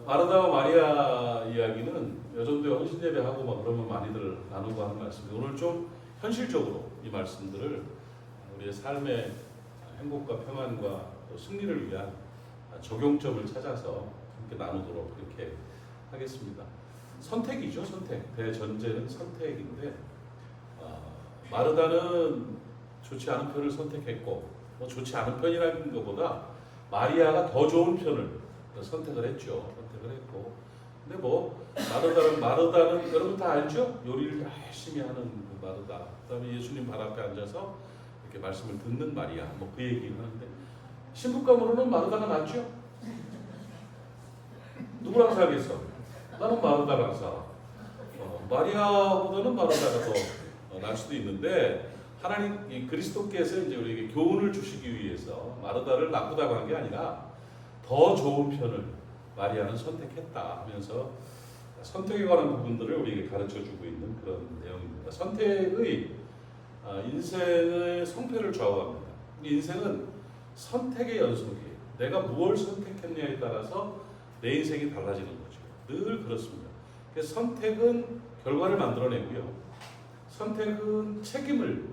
마르다와 마리아 이야기는 여전도에 헌신예배하고 막 그러면 많이들 나누고 하는 말씀인데 오늘 좀 현실적으로 이 말씀들을 우리의 삶의 행복과 평안과 또 승리를 위한 적용점을 찾아서 함께 나누도록 그렇게 하겠습니다. 선택이죠, 선택. 대전제는 선택인데 마르다는 좋지 않은 편을 선택했고 좋지 않은 편이라는 것보다 마리아가 더 좋은 편을 선택을 했죠. 선택을 했고 근데 마르다는 여러분 다 알죠? 요리를 열심히 하는 그 마르다. 그다음에 예수님 발 앞에 앉아서 이렇게 말씀을 듣는 마리아. 그 얘기를 하는데 신부감으로는 마르다가 낫죠? 누구랑 살겠어? 나는 마르다랑 살아. 마리아보다는 마르다가 더 날 수도 있는데 하나님 이 그리스도께서 이제 우리에게 교훈을 주시기 위해서 마르다를 나쁘다고 한 게 아니라 더 좋은 편을 마리아는 선택했다 하면서 선택에 관한 부분들을 우리에게 가르쳐주고 있는 그런 내용입니다. 선택의 인생의 성패를 좌우합니다. 인생은 선택의 연속이에요. 내가 무엇을 선택했냐에 따라서 내 인생이 달라지는 거죠. 늘 그렇습니다. 그래서 선택은 결과를 만들어내고요. 선택은 책임을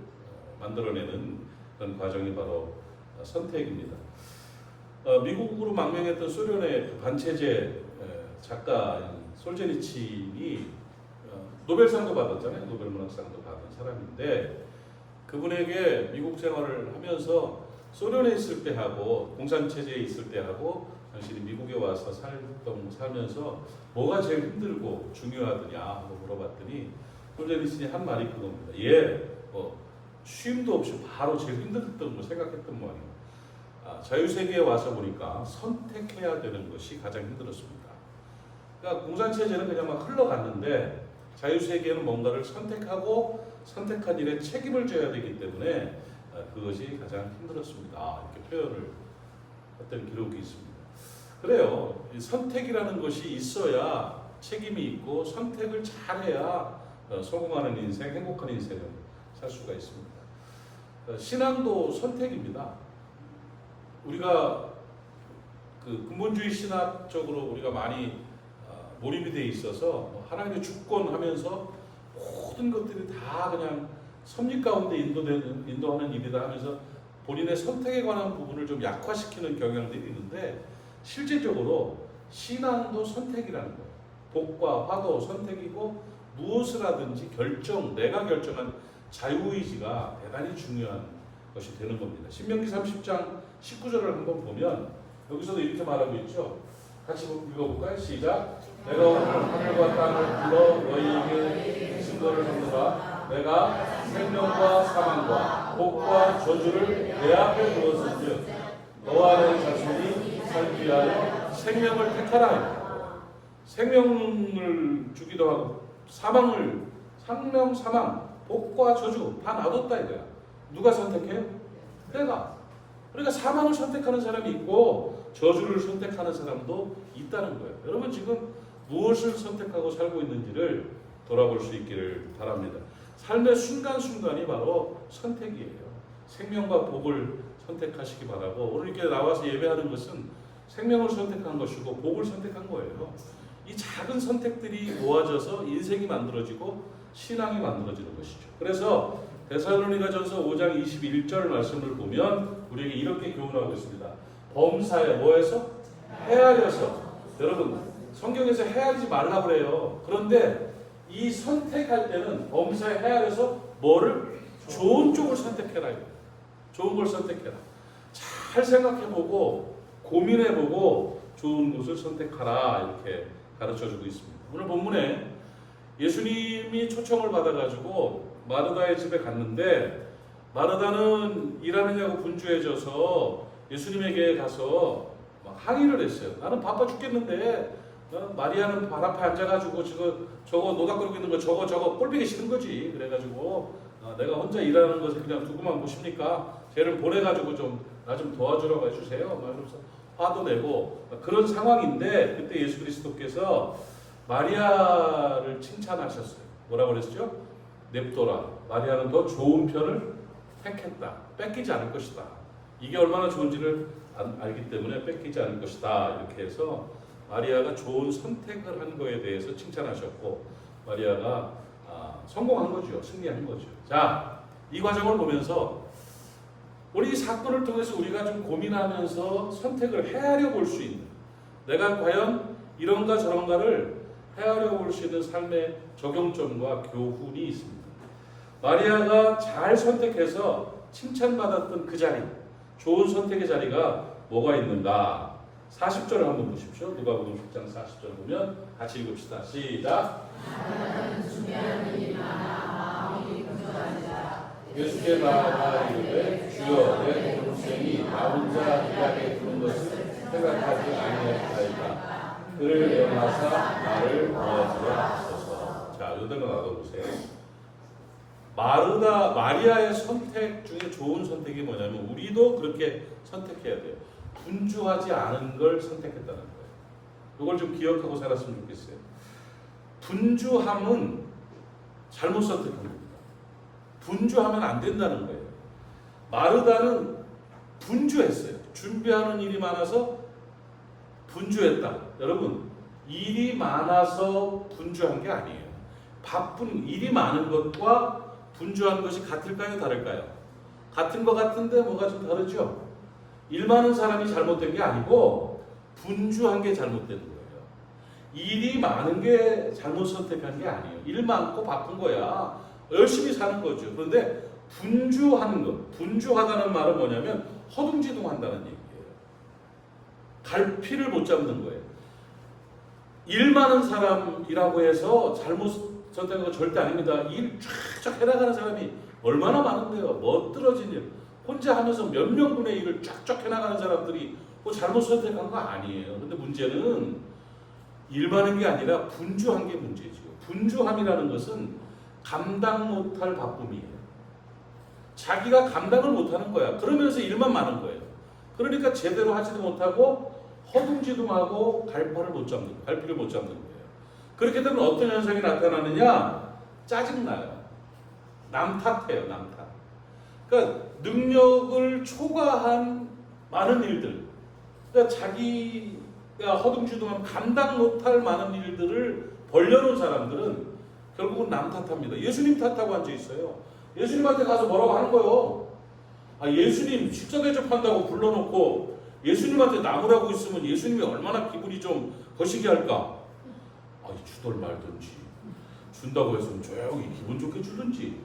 만들어내는 그런 과정이 바로 선택입니다. 미국으로 망명했던 소련의 그 반체제 작가인 솔제니친이 노벨상도 받았잖아요. 노벨문학상도 받은 사람인데 그분에게 미국 생활을 하면서 소련에 있을 때 하고 공산체제에 있을 때 하고 당신이 미국에 와서 살면서 뭐가 제일 힘들고 중요하더냐 하고 물어봤더니 솔제니친이 한 말이 그겁니다. 쉼도 없이 바로 제일 힘들었던 거 생각했던 모양이에요. 자유세계에 와서 보니까 선택해야 되는 것이 가장 힘들었습니다. 그러니까 공산체제는 그냥 막 흘러갔는데 자유세계는 뭔가를 선택하고 선택한 일에 책임을 져야 되기 때문에 그것이 가장 힘들었습니다. 이렇게 표현을 했던 기록이 있습니다. 그래요. 이 선택이라는 것이 있어야 책임이 있고 선택을 잘해야 성공하는 인생, 행복한 인생을 살 수가 있습니다. 신앙도 선택입니다. 우리가 그 근본주의 신학적으로 우리가 많이 몰입이 돼 있어서 하나님의 주권하면서 모든 것들이 다 그냥 섭리 가운데 인도하는 일이다 하면서 본인의 선택에 관한 부분을 좀 약화시키는 경향들이 있는데 실제적으로 신앙도 선택이라는 거예요. 복과 화도 선택이고 무엇을 하든지 내가 결정한 자유의지가 대단히 중요한 것이 되는 겁니다. 신명기 30장 19절을 한번 보면 여기서도 이렇게 말하고 있죠. 같이 읽어볼까요? 시작. 내가 오늘 하늘과 땅을 불러 너희에게 증거를 하노라. 내가 생명과 사망과 복과 저주를 내 앞에 두었은즉 너와 내 자손이 살기 위하여 생명을 택하라. 생명을 주기도 하고 생명, 사망, 복과 저주 다 놔뒀다 이거야. 누가 선택해요? 내가. 그러니까 사망을 선택하는 사람이 있고 저주를 선택하는 사람도 있다는 거예요. 여러분 지금 무엇을 선택하고 살고 있는지를 돌아볼 수 있기를 바랍니다. 삶의 순간순간이 바로 선택이에요. 생명과 복을 선택하시기 바라고 오늘 이렇게 나와서 예배하는 것은 생명을 선택한 것이고 복을 선택한 거예요. 이 작은 선택들이 모아져서 인생이 만들어지고 신앙이 만들어지는 것이죠. 그래서 데살로니가전서 5장 21절 말씀을 보면 우리에게 이렇게 교훈하고 있습니다. 범사에 뭐해서? 헤아려서. 여러분 성경에서 헤아리지 말라고 그래요. 그런데 이 선택할 때는 범사에 헤아려서 뭐를? 좋은 쪽을 선택해라. 좋은 걸 선택해라. 잘 생각해보고 고민해보고 좋은 것을 선택하라 이렇게 가르쳐주고 있습니다. 오늘 본문에 예수님이 초청을 받아가지고 마르다의 집에 갔는데 마르다는 일하느냐고 분주해져서 예수님에게 가서 막 항의를 했어요. 나는 바빠 죽겠는데 마리아는 발 앞에 앉아가지고 저거 노닥거리고 있는 거 저거 꼴보기 싫은 거지. 그래가지고 내가 혼자 일하는 것을 그냥 두고만 보십니까? 쟤를 보내가지고 나 좀 도와주라고 해주세요. 말하면서 화도 내고 그런 상황인데 그때 예수 그리스도께서 마리아를 칭찬하셨어요. 뭐라고 그랬죠? 냅둬라. 마리아는 더 좋은 편을 택했다. 뺏기지 않을 것이다. 이게 얼마나 좋은지를 알기 때문에 뺏기지 않을 것이다. 이렇게 해서 마리아가 좋은 선택을 한 거에 대해서 칭찬하셨고 마리아가 성공한 거죠. 승리한 거죠. 자, 이 과정을 보면서 우리 이 사건을 통해서 우리가 좀 고민하면서 선택을 헤아려 볼 수 있는, 내가 과연 이런가 저런가를 헤아려 볼 수 있는 삶의 적용점과 교훈이 있습니다. 마리아가 잘 선택해서 칭찬받았던 그 자리, 좋은 선택의 자리가 뭐가 있는가? 40절을 한번 보십시오. 누가복음 10장 40절 보면 같이 읽읍시다. 시작. 예수께 나아가 이르되 주여 내 동생이 나 혼자 일하게 두는 것을 생각하지 아니하였나이다. 그를 명하사 나를 도와주라 하소서. 자, 요대로 놔둬보세요. 마리아의 선택 중에 좋은 선택이 뭐냐면 우리도 그렇게 선택해야 돼요. 분주하지 않은 걸 선택했다는 거예요. 이걸 좀 기억하고 살았으면 좋겠어요. 분주함은 잘못 선택한 겁니다. 분주하면 안 된다는 거예요. 마르다는 분주했어요. 준비하는 일이 많아서 분주했다. 여러분, 일이 많아서 분주한 게 아니에요. 바쁜 일이 많은 것과 분주한 것이 같을까요? 다를까요? 같은 것 같은데 뭐가 좀 다르죠? 일 많은 사람이 잘못된 게 아니고 분주한 게 잘못된 거예요. 일이 많은 게 잘못 선택한 게 아니에요. 일 많고 바쁜 거야. 열심히 사는 거죠. 그런데 분주하는 것, 분주하다는 말은 뭐냐면 허둥지둥한다는 얘기예요. 갈피를 못 잡는 거예요. 일 많은 사람이라고 해서 잘못 선택한 거 절대 아닙니다. 일 쫙쫙 해나가는 사람이 얼마나 많은데요. 멋들어진 일. 혼자 하면서 몇 명분의 일을 쫙쫙 해나가는 사람들이 뭐 잘못 선택한 거 아니에요. 근데 문제는 일 많은 게 아니라 분주한 게 문제죠. 분주함이라는 것은 감당 못할 바쁨이에요. 자기가 감당을 못하는 거야. 그러면서 일만 많은 거예요. 그러니까 제대로 하지도 못하고 허둥지둥하고 갈피를 못 잡는 거예요. 그렇게 되면 어떤 현상이 나타나느냐? 짜증나요. 남 탓해요. 남 탓. 그러니까 능력을 초과한 많은 일들, 그러니까 자기가 허둥지둥하면 감당 못할 많은 일들을 벌려놓은 사람들은 결국은 남 탓합니다. 예수님 탓하고 앉아 있어요. 예수님한테 가서 뭐라고 하는 거예요. 예수님 식사 대접한다고 불러놓고 예수님한테 나무라고 있으면 예수님이 얼마나 기분이 좀 거시기 할까? 주덜 말든지 준다고 했으면 조용히 기분 좋게 주든지.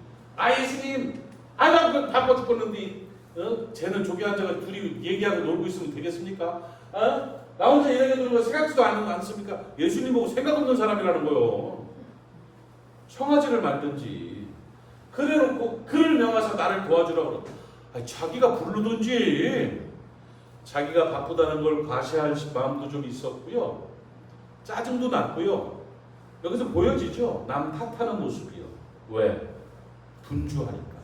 예수님, 나 바빠 죽겠는데 쟤는 저기 앉아서 둘이 얘기하고 놀고 있으면 되겠습니까? 나 혼자 얘기하는 거 생각지도 않습니까? 예수님 보고 생각 없는 사람이라는 거요. 청아지를 말든지 그래놓고 그를 명하사 나를 도와주라고 그래. 자기가 부르든지. 자기가 바쁘다는 걸 과시할 마음도 좀 있었고요. 짜증도 났고요. 여기서 보여지죠? 남 탓하는 모습이요. 왜? 분주하니까.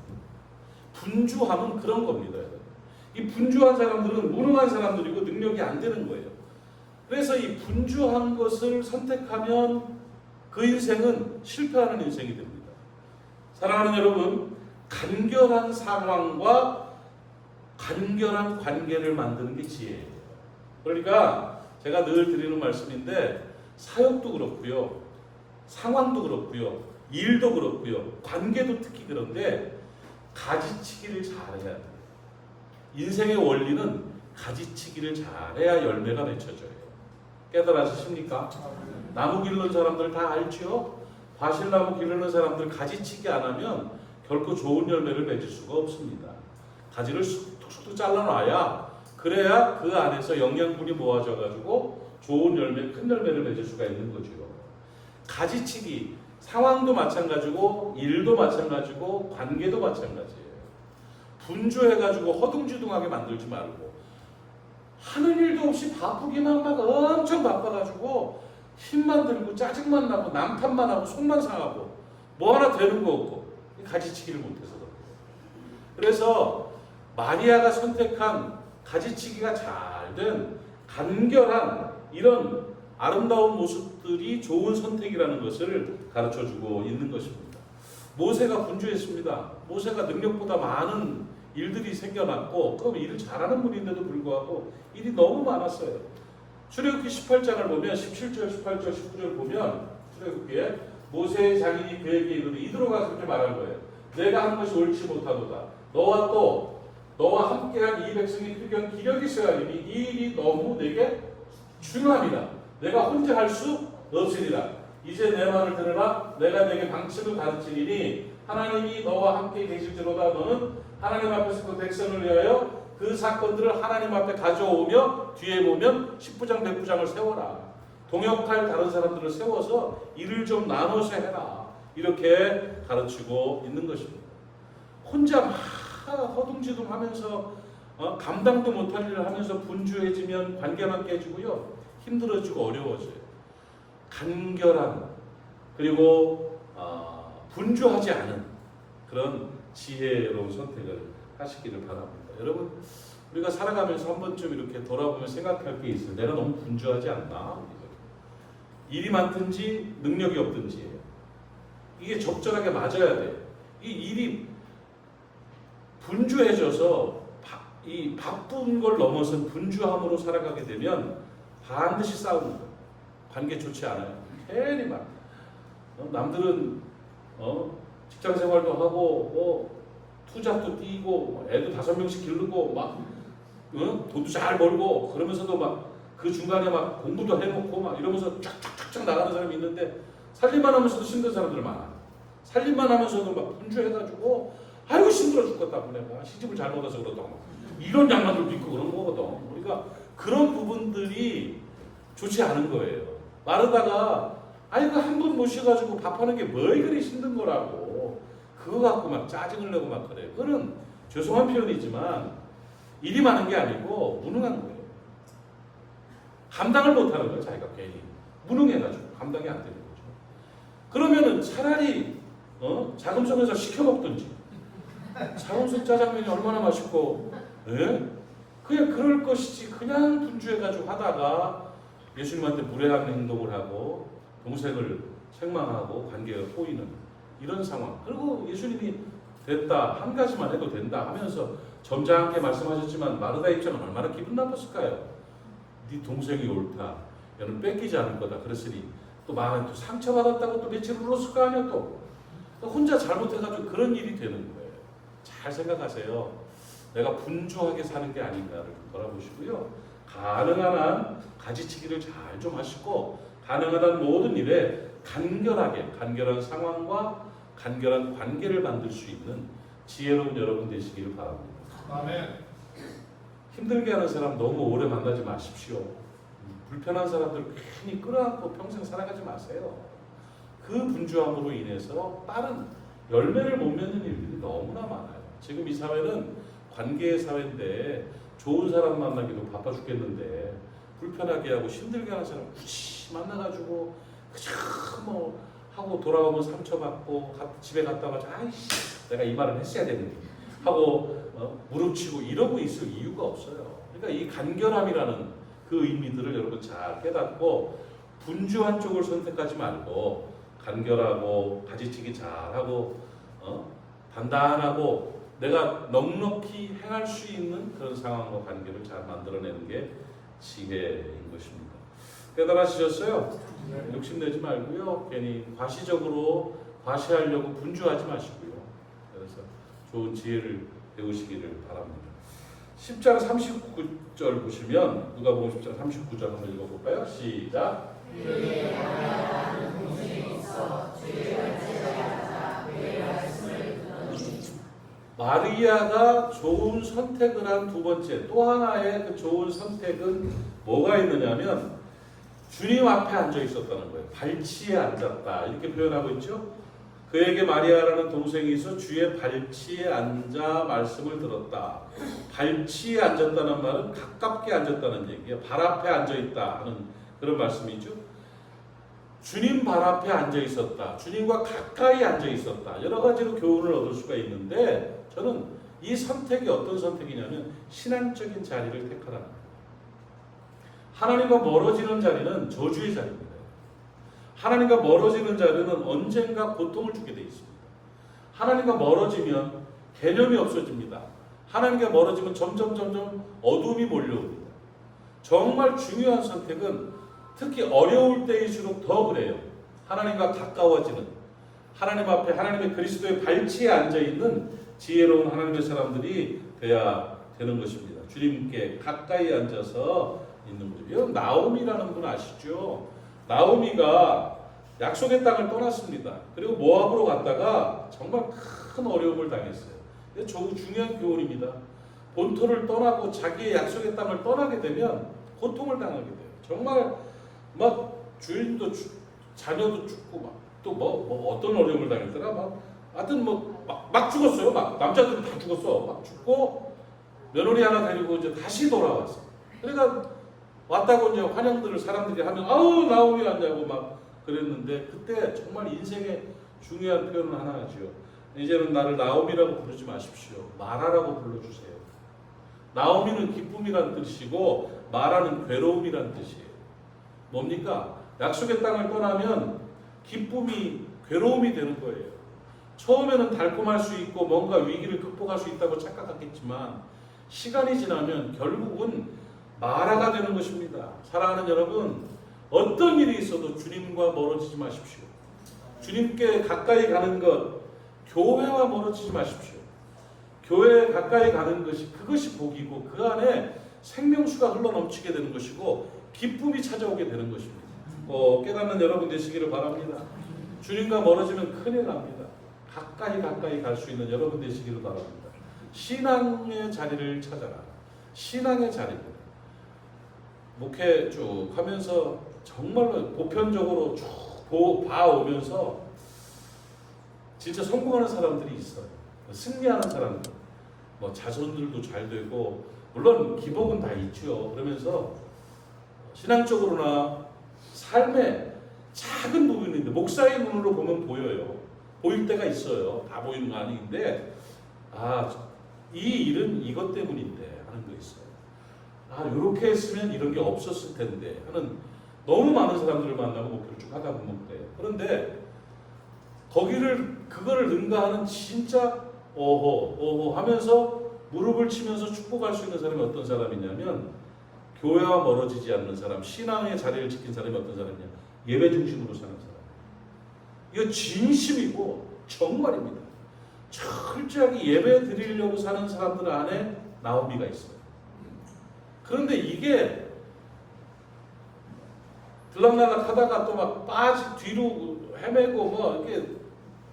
분주함은 그런 겁니다. 이 분주한 사람들은 무능한 사람들이고 능력이 안 되는 거예요. 그래서 이 분주한 것을 선택하면 그 인생은 실패하는 인생이 됩니다. 사랑하는 여러분, 간결한 상황과 간결한 관계를 만드는 게 지혜예요. 그러니까 제가 늘 드리는 말씀인데 사역도 그렇고요. 상황도 그렇고요. 일도 그렇고요. 관계도 특히 그런데 가지치기를 잘해야 돼요. 인생의 원리는 가지치기를 잘해야 열매가 맺혀져요. 깨달아지십니까? 나무 기르는 사람들 다 알죠? 과실나무 기르는 사람들 가지치기 안 하면 결코 좋은 열매를 맺을 수가 없습니다. 가지를 툭툭 잘라놔야 그래야 그 안에서 영양분이 모아져가지고 좋은 열매, 큰 열매를 맺을 수가 있는 거죠. 가지치기, 상황도 마찬가지고 일도 마찬가지고 관계도 마찬가지예요. 분주해가지고 허둥지둥하게 만들지 말고 하는 일도 없이 바쁘기만 막 엄청 바빠가지고 힘만 들고 짜증만 나고 남 탓만 하고 속만 상하고 뭐 하나 되는 거 없고 가지치기를 못해서 그래요. 그래서 마리아가 선택한 가지치기가 잘된 간결한 이런 아름다운 모습들이 좋은 선택이라는 것을 가르쳐주고 있는 것입니다. 모세가 분주했습니다. 모세가 능력보다 많은 일들이 생겨났고 그럼 일을 잘하는 분인데도 불구하고 일이 너무 많았어요. 출애굽기 18장을 보면 17절, 18절, 19절 보면 출애굽기에 모세의 장인이 그에게 이르되 이리로 가서 그렇게 말한 거예요. 내가 한 것이 옳지 못하도다. 너와 함께한 이 백성이 필경 기력이 있어야 하니 이 일이 너무 내게 중요합니다. 내가 혼자 할 수 없으리라. 이제 내 말을 들으라. 내가 내게 방침을 가르치리니 하나님이 너와 함께 계실지로다. 너는 하나님 앞에서 그 백성을 위하여 그 사건들을 하나님 앞에 가져오며 뒤에 보면 10부장 100부장을 세워라. 동역할 다른 사람들을 세워서 일을 좀 나눠서 해라. 이렇게 가르치고 있는 것입니다. 혼자 막 허둥지둥하면서 감당도 못할 일을 하면서 분주해지면 관계만 깨지고요. 힘들어지고 어려워져요. 간결한 그리고 분주하지 않은 그런 지혜로운 선택을 하시기를 바랍니다. 여러분 우리가 살아가면서 한 번쯤 이렇게 돌아보면 생각할 게 있어요. 내가 너무 분주하지 않나? 일이 많든지 능력이 없든지 이게 적절하게 맞아야 돼. 이 일이 분주해져서 이 바쁜 걸 넘어선 분주함으로 살아가게 되면 반드시 싸우는 거예요. 관계 좋지 않아요. 괜히 막 남들은 직장 생활도 하고 투잡도 뛰고 애도 5명씩 기르고 막 돈도 잘 벌고 그러면서도 막 그 중간에 막 공부도 해놓고 막 이러면서 쫙쫙쫙쫙 나가는 사람이 있는데 살림만 하면서도 힘든 사람들 많아. 살림만 하면서도 막 분주해가지고 아이고 힘들어 죽겠다 보내 시집을 잘 얻어서 그렇다 이런 양반들도 있고 그런 거거든. 우리가 그런 부분들이 좋지 않은 거예요. 마르다가 아이고 한 분 모셔가지고 밥하는 게 뭘 그리 힘든 거라고 그거 갖고 막 짜증을 내고 막 그래. 그거는 죄송한 표현이지만 일이 많은 게 아니고 무능한 거예요. 감당을 못하는 거예요. 자기가 괜히 무능해가지고 감당이 안 되는 거죠. 그러면은 차라리 자금성에서 시켜 먹든지. 자금성 짜장면이 얼마나 맛있고, 그냥 그럴 것이지. 그냥 분주해가지고 하다가 예수님한테 무례한 행동을 하고 동생을 책망하고 관계가 꼬이는 이런 상황. 그리고 예수님이 됐다 한 가지만 해도 된다 하면서 점잖게 말씀하셨지만 마르다 입장은 얼마나 기분 나빴을까요? 네 동생이 옳다. 너는 뺏기지 않을 거다. 그랬으니 또 마음에 또 상처받았다고 또 며칠 울었을 거 아니야 또. 혼자 잘못해가지고 그런 일이 되는 거예요. 잘 생각하세요. 내가 분주하게 사는 게 아닌가를 좀 돌아보시고요. 가능한 한 가지치기를 잘 좀 하시고 가능한 한 모든 일에 간결한 상황과 간결한 관계를 만들 수 있는 지혜로운 여러분 되시기를 바랍니다. 아멘. 힘들게 하는 사람 너무 오래 만나지 마십시오. 불편한 사람들 괜히 끌어안고 평생 살아가지 마세요. 그 분주함으로 인해서 다른 열매를 못 맺는 일들이 너무나 많아요. 지금 이 사회는 관계의 사회인데 좋은 사람 만나기도 바빠 죽겠는데 불편하게 하고 힘들게 하는 사람 굳이 만나가지고 그저 뭐 하고 돌아오면 상처받고 집에 갔다 와서 아이씨 내가 이 말을 했어야 되는데 하고 무릎치고 이러고 있을 이유가 없어요. 그러니까 이 간결함이라는 그 의미들을 여러분 잘 깨닫고 분주한 쪽을 선택하지 말고 간결하고 가지치기 잘하고 단단하고 내가 넉넉히 행할 수 있는 그런 상황과 관계를 잘 만들어내는 게 지혜인 것입니다. 깨달아지셨어요? 욕심내지 말고요. 괜히 과시적으로 과시하려고 분주하지 마시고요. 그래서 좋은 지혜를 배우시기를 바랍니다. 10장 39절 보시면 누가복음 10장 39절 한번 읽어볼까요? 시작. 마리아가 좋은 선택을 한 두 번째 또 하나의 그 좋은 선택은 뭐가 있느냐면 주님 앞에 앉아 있었다는 거예요. 발치에 앉았다 이렇게 표현하고 있죠. 그에게 마리아라는 동생이 있어 주의 발치에 앉아 말씀을 들었다. 발치에 앉았다는 말은 가깝게 앉았다는 얘기예요. 발 앞에 앉아 있다 하는 그런 말씀이죠. 주님 발 앞에 앉아 있었다. 주님과 가까이 앉아 있었다. 여러 가지로 교훈을 얻을 수가 있는데 저는 이 선택이 어떤 선택이냐면 신앙적인 자리를 택하라는 거예요. 하나님과 멀어지는 자리는 저주의 자리입니다. 하나님과 멀어지는 자리는 언젠가 고통을 주게 되어 있습니다. 하나님과 멀어지면 개념이 없어집니다. 하나님과 멀어지면 점점 어둠이 몰려옵니다. 정말 중요한 선택은 특히 어려울 때일수록 더 그래요. 하나님과 가까워지는, 하나님 앞에 하나님의 그리스도의 발치에 앉아있는 지혜로운 하나님의 사람들이 돼야 되는 것입니다. 주님께 가까이 앉아서 있는 거죠. 여러분 나오미라는 분 아시죠? 나오미가 약속의 땅을 떠났습니다. 그리고 모압으로 갔다가 정말 큰 어려움을 당했어요. 이게 중요한 교훈입니다. 본토를 떠나고 자기의 약속의 땅을 떠나게 되면 고통을 당하게 돼요. 정말 막 주인도 자녀도 죽고 막 또 뭐 어떤 어려움을 당했더라 하여튼 막 죽었어요. 막 남자들은 다 죽었어. 막 죽고 며느리 하나 데리고 이제 다시 돌아왔어. 그러니까 왔다고 이제 환영들을 사람들이 하면 아우 나오미 왔냐고 막 그랬는데 그때 정말 인생의 중요한 표현을 하나 하죠. 이제는 나를 나오미라고 부르지 마십시오. 마라라고 불러주세요. 나오미는 기쁨이란 뜻이고 마라는 괴로움이란 뜻이에요. 뭡니까? 약속의 땅을 떠나면 기쁨이 괴로움이 되는 거예요. 처음에는 달콤할 수 있고 뭔가 위기를 극복할 수 있다고 착각하겠지만 시간이 지나면 결국은 마라가 되는 것입니다. 사랑하는 여러분, 어떤 일이 있어도 주님과 멀어지지 마십시오. 주님께 가까이 가는 것, 교회와 멀어지지 마십시오. 교회에 가까이 가는 것이 그것이 복이고 그 안에 생명수가 흘러넘치게 되는 것이고 기쁨이 찾아오게 되는 것입니다. 깨닫는 여러분 되시기를 바랍니다. 주님과 멀어지면 큰일 납니다. 가까이 갈 수 있는 여러분 되시기를 바랍니다. 신앙의 자리를 찾아라. 신앙의 자리를. 목회 쭉 하면서 정말로 보편적으로 쭉 봐오면서 진짜 성공하는 사람들이 있어요. 승리하는 사람들. 자손들도 잘 되고 물론 기복은 다 있죠. 그러면서 신앙적으로나 삶의 작은 부분인데 목사의 눈으로 보면 보여요. 보일 때가 있어요. 다 보이는 거 아닌데 이 일은 이것 때문인데 하는 거 있어요. 이렇게 했으면 이런 게 없었을 텐데 하는 너무 많은 사람들을 만나고 목표를 쭉 하다 보면 그래요. 그런데 그거를 능가하는 진짜 오호 하면서 무릎을 치면서 축복할 수 있는 사람이 어떤 사람이냐면 교회와 멀어지지 않는 사람, 신앙의 자리를 지킨 사람이 어떤 사람이냐? 예배 중심으로 사는 사람. 이거 진심이고 정말입니다. 철저하게 예배 드리려고 사는 사람들 안에 나오미가 있어요. 그런데 이게 들락날락 하다가 또 막 뒤로 헤매고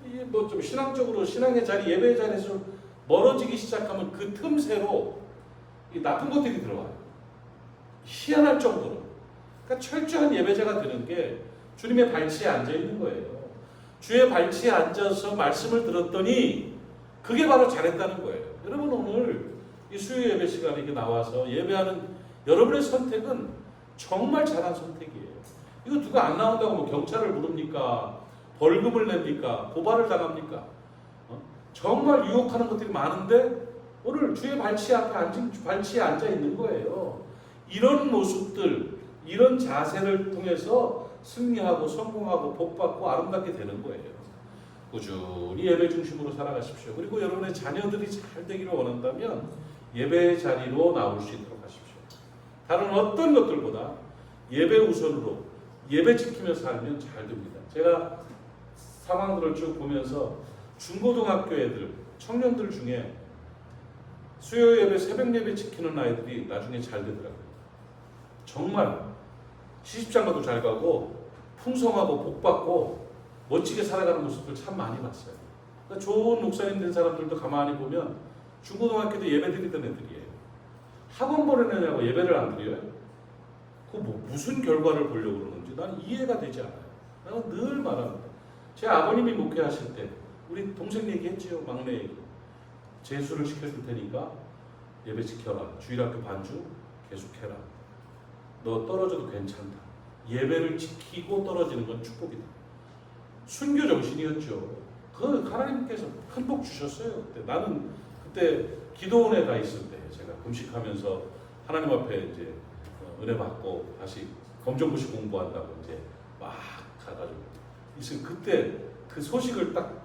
이게 좀 신앙적으로 신앙의 자리, 예배의 자리에서 멀어지기 시작하면 그 틈새로 이 나쁜 것들이 들어와요. 희한할 정도로. 그러니까 철저한 예배자가 되는 게 주님의 발치에 앉아 있는 거예요. 주의 발치에 앉아서 말씀을 들었더니 그게 바로 잘했다는 거예요. 여러분 오늘 이 수요 예배 시간에 이렇게 나와서 예배하는 여러분의 선택은 정말 잘한 선택이에요. 이거 누가 안 나온다고 경찰을 부릅니까? 벌금을 냅니까? 고발을 당합니까? 정말 유혹하는 것들이 많은데 오늘 주의 발치에 앉아 있는 거예요. 이런 모습들, 이런 자세를 통해서 승리하고 성공하고 복받고 아름답게 되는 거예요. 꾸준히 예배 중심으로 살아가십시오. 그리고 여러분의 자녀들이 잘 되기를 원한다면 예배의 자리로 나올 수 있도록 하십시오. 다른 어떤 것들보다 예배 우선으로 예배 지키며 살면 잘 됩니다. 제가 상황들을 쭉 보면서 중고등학교 애들, 청년들 중에 수요 예배, 새벽 예배 지키는 아이들이 나중에 잘 되더라고요. 정말 시집장가도 잘 가고 풍성하고 복받고 멋지게 살아가는 모습을 참 많이 봤어요. 그러니까 좋은 목사님 된 사람들도 가만히 보면 중고등학교도 예배 드리던 애들이에요. 학원 보내느냐고 예배를 안 드려요? 무슨 결과를 보려고 그러는지 난 이해가 되지 않아요. 나는 늘 말합니다. 제 아버님이 목회하실 때 우리 동생 얘기했지요. 막내 얘기. 재수를 시켜줄 테니까 예배 지켜라. 주일학교 반주 계속해라. 너 떨어져도 괜찮다. 예배를 지키고 떨어지는 건 축복이다. 순교 정신이었죠. 그 하나님께서 큰 복 주셨어요. 그때 나는 그때 기도원에 가 있을 때 제가 금식하면서 하나님 앞에 이제 은혜 받고 다시 검정고시 공부한다고 이제 막 가가지고 있어요. 그때 그 소식을 딱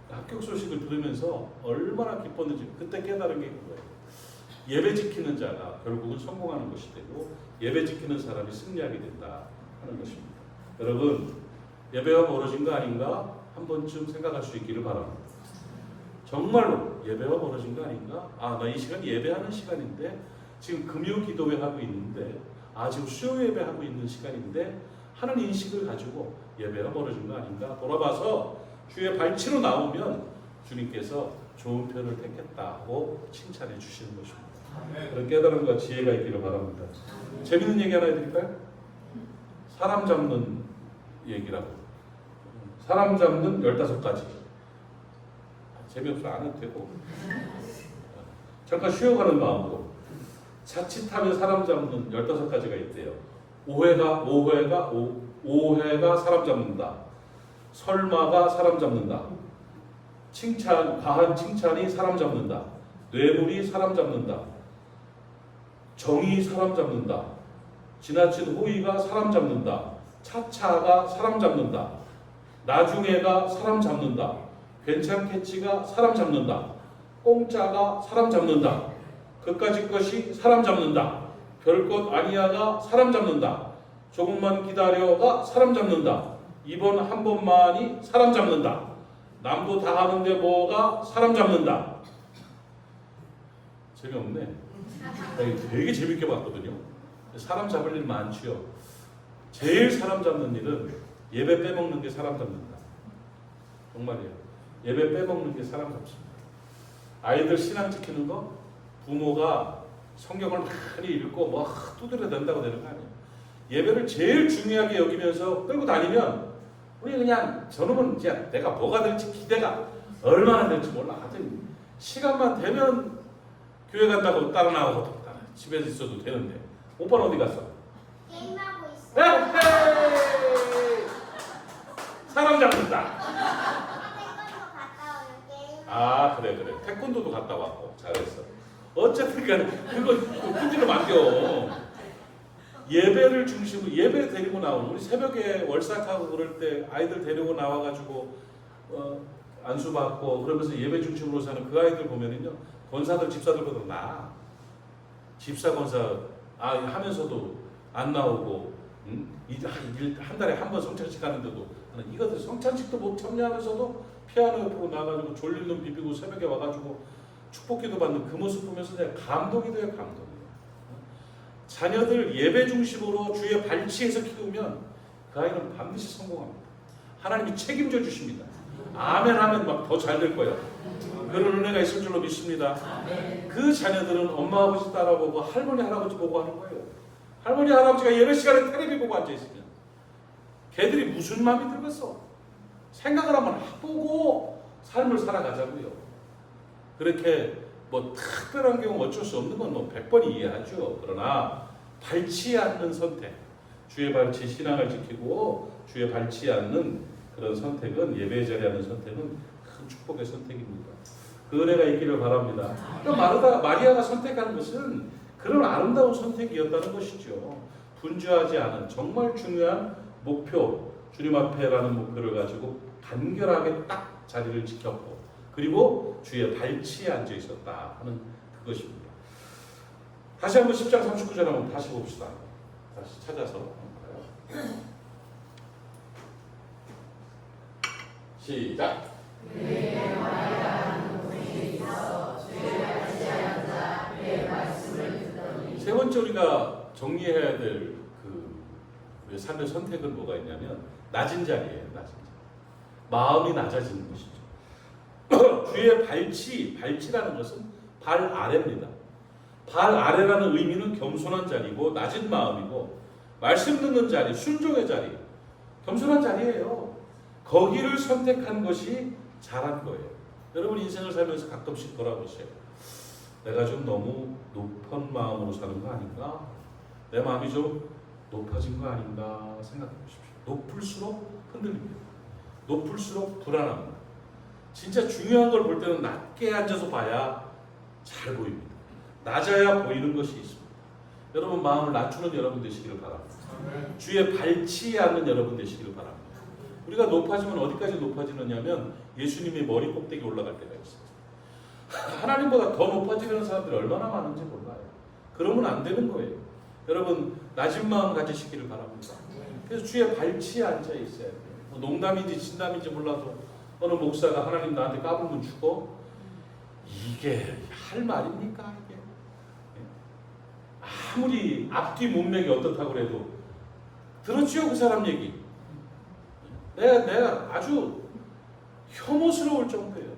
합격 소식을 들으면서 얼마나 기뻤는지 그때 깨달은 게 그거예요. 예배 지키는 자가 결국은 성공하는 것이 되고 예배 지키는 사람이 승리하게 된다 하는 것입니다. 여러분, 예배가 멀어진 거 아닌가 한 번쯤 생각할 수 있기를 바랍니다. 정말로 예배가 멀어진 거 아닌가? 나 이 시간 예배하는 시간인데 지금 금요 기도회 하고 있는데 지금 수요 예배 하고 있는 시간인데 하는 인식을 가지고 예배가 멀어진 거 아닌가 돌아봐서 주의 발치로 나오면 주님께서 좋은 편을 택했다고 칭찬해 주시는 것입니다. 그런 깨달음과 지혜가 있기를 바랍니다. 재밌는 얘기 하나 해드릴까요? 사람 잡는 얘기라고. 사람 잡는 15가지. 재미없어 안 해도 되고. 잠깐 쉬어가는 마음으로. 자칫하면 사람 잡는 15가지가 있대요. 오해가 사람 잡는다. 설마가 사람 잡는다. 과한 칭찬이 사람 잡는다. 뇌물이 사람 잡는다. 정이 사람 잡는다. 지나친 호의가 사람 잡는다. 차차가 사람 잡는다. 나중에가 사람 잡는다. 괜찮겠지가 사람 잡는다. 공짜가 사람 잡는다. 그까짓 것이 사람 잡는다. 별것 아니야가 사람 잡는다. 조금만 기다려가 사람 잡는다. 이번 한 번만이 사람 잡는다. 남도 다 하는데 뭐가 사람 잡는다. 재미없네. 되게 재밌게 봤거든요. 사람 잡을 일 많지요. 제일 사람 잡는 일은 예배 빼먹는 게 사람 잡는다. 정말이에요. 예배 빼먹는 게 사람 잡습니다. 아이들 신앙 지키는 거 부모가 성경을 많이 읽고 두드려 댄다고 되는 거 아니에요. 예배를 제일 중요하게 여기면서 끌고 다니면 우리 그냥 저놈은 이제 내가 뭐가 될지 기대가 얼마나 될지 몰라. 하여튼 시간만 되면 교회 간다고 따라 나오고 집에서 있어도 되는데. 오빠는 어디 갔어? 게임하고 있어. 사람 잡는다. 태권도 갔다 오는 게임. 그래. 태권도도 갔다 왔고 잘했어. 어쨌든 간에 그거 끈질러 맡겨. 예배를 중심으로 예배 데리고 나오는 우리 새벽에 월삭하고 그럴 때 아이들 데리고 나와가지고 안수 받고 그러면서 예배 중심으로 사는 그 아이들 보면은요 권사들 집사들보다 나아. 집사 권사 하면서도 안 나오고 한 달에 한 번 성찬식 하는데도 이것들 성찬식도 못 참여하면서도 피아노 옆으로 나가지고 졸린 눈 비비고 새벽에 와가지고 축복기도 받는 그 모습 보면서 내가 감동이 돼요. 감동이에요. 자녀들 예배 중심으로 주의 발치에서 키우면 그 아이는 반드시 성공합니다. 하나님이 책임져 주십니다. 아멘 하면 막 더 잘 될 거예요. 그런 은혜가 있을 줄로 믿습니다. 그 자녀들은 엄마 아버지 따라보고 할머니 할아버지 보고 하는 거예요. 할머니 할아버지가 예배 시간에 텔레비 보고 앉아있으면 걔들이 무슨 마음이 들겠어. 생각을 한번 해보고 삶을 살아가자고요. 그렇게 특별한 경우 어쩔 수 없는 건 100번 이해하죠. 그러나 밟지 않는 선택, 주의 발치 신앙을 지키고 주의 밟지 않는 그런 선택은 예배 자리에 하는 선택은 큰 축복의 선택입니다. 그 은혜가 있기를 바랍니다. 마리아가 선택한 것은 그런 아름다운 선택이었다는 것이죠. 분주하지 않은 정말 중요한 목표, 주님 앞에라는 목표를 가지고 간결하게 딱 자리를 지켰고 그리고 주의 발치에 앉아 있었다 하는 그것입니다. 다시 한번 10장 39절 한번 다시 봅시다. 다시 찾아서 볼까요? 시작. 세 번째 우리가 정리해야 될 그 삶의 선택은 뭐가 있냐면 낮은 자리예요. 낮은 자리. 마음이 낮아지는 것이죠. 주의 발치라는 것은 발 아래입니다. 발 아래라는 의미는 겸손한 자리고 낮은 마음이고 말씀 듣는 자리, 순종의 자리, 겸손한 자리예요. 거기를 선택한 것이 잘한 거예요. 여러분 인생을 살면서 가끔씩 돌아보세요. 내가 좀 너무 높은 마음으로 사는 거 아닌가? 내 마음이 좀 높아진 거 아닌가 생각해 보십시오. 높을수록 흔들립니다. 높을수록 불안합니다. 진짜 중요한 걸 볼 때는 낮게 앉아서 봐야 잘 보입니다. 낮아야 보이는 것이 있습니다. 여러분 마음을 낮추는 여러분 되시기를 바랍니다. 주의 발치지 않는 여러분 되시기를 바랍니다. 우리가 높아지면 어디까지 높아지느냐면 예수님의 머리 꼭대기 올라갈 때가 있어요. 하나님보다 더 높아지려는 사람들이 얼마나 많은지 몰라요. 그러면 안 되는 거예요. 여러분 낮은 마음 가지시기를 바랍니다. 그래서 주의 발치에 앉아 있어야 돼요. 뭐 농담인지 진담인지 몰라도 어느 목사가 하나님 나한테 까불면 죽어? 이게 할 말입니까? 이게 아무리 앞뒤 문맥이 어떻다고 그래도 들었지요 그 사람 얘기. 내가 아주 혐오스러울 정도예요.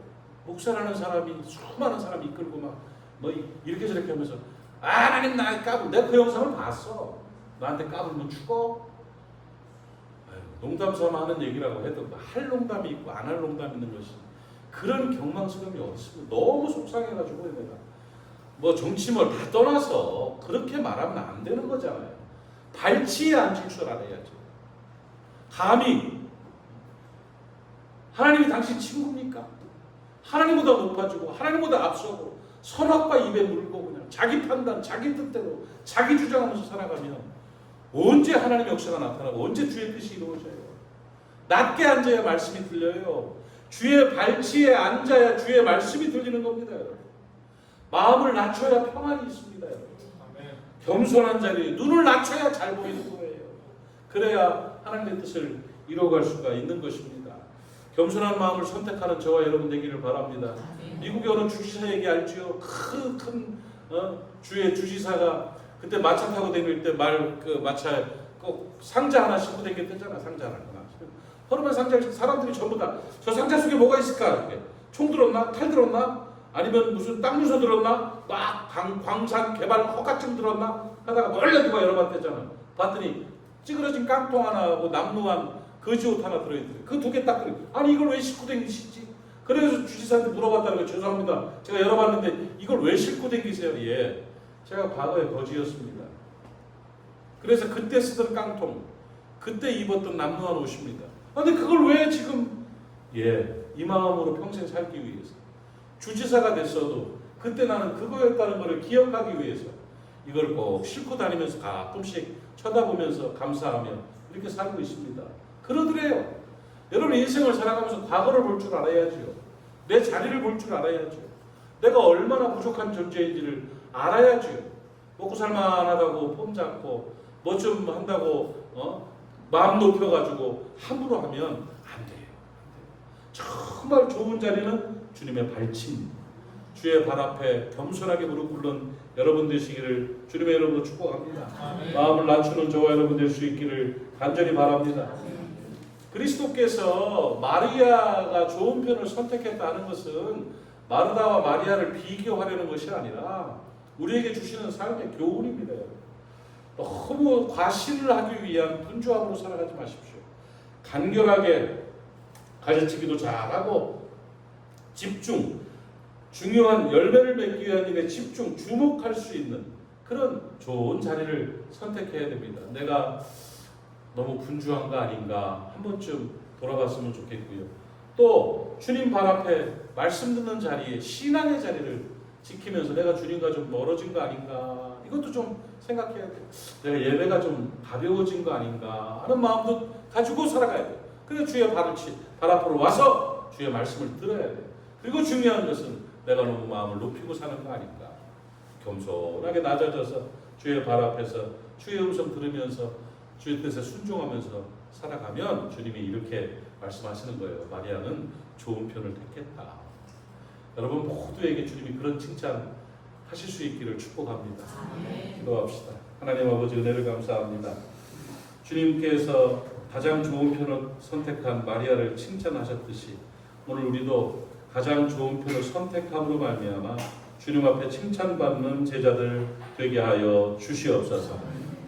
목사라는 사람이 수많은 사람이 이끌고 막 뭐 이렇게 저렇게 하면서 하나님 나한테 까불. 내가 그 영상을 봤어. 나한테 까불면 죽어? 농담 삼아 하는 얘기라고 해도 할 농담이 있고 안 할 농담이 있는 것이 그런 경망스러움이 어딨습니까? 너무 속상해가지고 내가 뭐 정치물 다 떠나서 그렇게 말하면 안 되는 거잖아요. 발치에 앉을 줄 알아야죠. 감히 하나님이 당신 친구입니까? 하나님보다 높아지고 하나님보다 앞서고 선악과 입에 물고 그냥 자기 판단, 자기 뜻대로 자기 주장하면서 살아가면 언제 하나님의 역사가 나타나고 언제 주의 뜻이 이루어져요? 낮게 앉아야 말씀이 들려요. 주의 발치에 앉아야 주의 말씀이 들리는 겁니다, 여러분. 마음을 낮춰야 평안이 있습니다, 여러분. 겸손한 자리에 눈을 낮춰야 잘 보이는 거예요. 그래야 하나님의 뜻을 이루어갈 수가 있는 것입니다. 겸손한 마음을 선택하는 저와 여러분 되기를 바랍니다. 미국에 오는 주지사 얘기 알지요? 큰 주의 주지사가 그때 마차 타고 다닐 때 마차에 꼭 상자 하나 싣고 다녔잖아. 상자 하나. 허름한 상자를 사람들이 전부 다 저 상자 속에 뭐가 있을까? 이렇게. 총 들었나? 칼 들었나? 아니면 무슨 땅 문서 들었나? 막 광산 개발 허가증 들었나? 하다가 몰래 누가 열어봤대잖아. 봤더니 찌그러진 깡통 하나하고 남루한 거지 옷 하나 들어있더래. 그 두 개 딱 들어. 아니 이걸 왜 싣고 다니시지? 그래서 주지사한테 물어봤다는 거예요. 죄송합니다. 제가 열어봤는데 이걸 왜 싣고 다니세요? 예. 제가 과거에 거지였습니다. 그래서 그때 쓰던 깡통, 그때 입었던 남루한 옷입니다. 근데 그걸 왜 지금 이 마음으로 평생 살기 위해서 주지사가 됐어도 그때 나는 그거였다는 것을 기억하기 위해서 이걸 꼭 싣고 다니면서 가끔씩 쳐다보면서 감사하며 이렇게 살고 있습니다. 그러더래요. 여러분 인생을 살아가면서 과거를 볼 줄 알아야죠. 내 자리를 볼 줄 알아야죠. 내가 얼마나 부족한 존재인지를 알아야죠. 먹고 살만하다고 폼 잡고 뭐 좀 한다고 마음 높여가지고 함부로 하면 안 돼요. 정말 좋은 자리는 주님의 발치입니다. 주의 발 앞에 겸손하게 무릎 꿇는 여러분 되시기를 주님의 이름으로 축복합니다. 마음을 낮추는 저와 여러분 될 수 있기를 간절히 바랍니다. 그리스도께서 마리아가 좋은 편을 선택했다는 것은 마르다와 마리아를 비교하려는 것이 아니라 우리에게 주시는 삶의 교훈입니다. 너무 과신을 하기 위한 분주함으로 살아가지 마십시오. 간결하게 가르치기도 잘하고 집중, 중요한 열매를 맺기 위한 일에 집중, 주목할 수 있는 그런 좋은 자리를 선택해야 됩니다. 내가 너무 분주한 거 아닌가 한 번쯤 돌아봤으면 좋겠고요. 또 주님 발 앞에 말씀 듣는 자리에 신앙의 자리를 지키면서 내가 주님과 좀 멀어진 거 아닌가 이것도 좀 생각해야 돼요. 내가 예배가 좀 가벼워진 거 아닌가 하는 마음도 가지고 살아가야 돼요. 그래서 주의 발 앞으로 와서 주의 말씀을 들어야 돼요. 그리고 중요한 것은 내가 너무 마음을 높이고 사는 거 아닌가. 겸손하게 낮아져서 주의 발 앞에서 주의 음성 들으면서 주의 뜻에 순종하면서 살아가면 주님이 이렇게 말씀하시는 거예요. 마리아는 좋은 편을 택했다. 여러분 모두에게 주님이 그런 칭찬 하실 수 있기를 축복합니다. 기도합시다. 하나님 아버지 은혜를 감사합니다. 주님께서 가장 좋은 편을 선택한 마리아를 칭찬하셨듯이 오늘 우리도 가장 좋은 편을 선택함으로 말미암아 주님 앞에 칭찬받는 제자들 되게 하여 주시옵소서.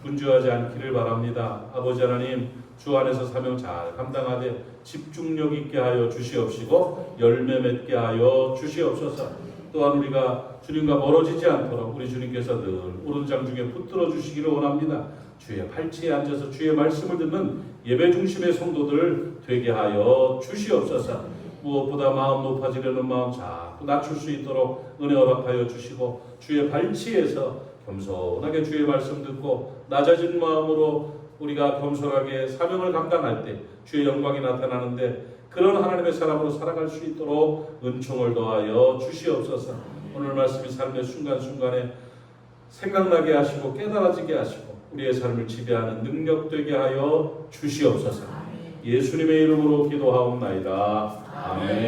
분주하지 않기를 바랍니다. 아버지 하나님 주 안에서 사명 잘 감당하되 집중력 있게 하여 주시옵시고 열매 맺게 하여 주시옵소서. 또한 우리가 주님과 멀어지지 않도록 우리 주님께서 늘 오른장 중에 붙들어 주시기를 원합니다. 주의 발치에 앉아서 주의 말씀을 듣는 예배 중심의 성도들 되게 하여 주시옵소서. 무엇보다 마음 높아지려는 마음 자꾸 낮출 수 있도록 은혜 허락하여 주시고 주의 발치에서 겸손하게 주의 말씀 듣고 낮아진 마음으로 우리가 겸손하게 사명을 감당할 때 주의 영광이 나타나는데 그런 하나님의 사람으로 살아갈 수 있도록 은총을 더하여 주시옵소서. 오늘 말씀이 삶의 순간순간에 생각나게 하시고 깨달아지게 하시고 우리의 삶을 지배하는 능력 되게 하여 주시옵소서. 예수님의 이름으로 기도하옵나이다. 아멘.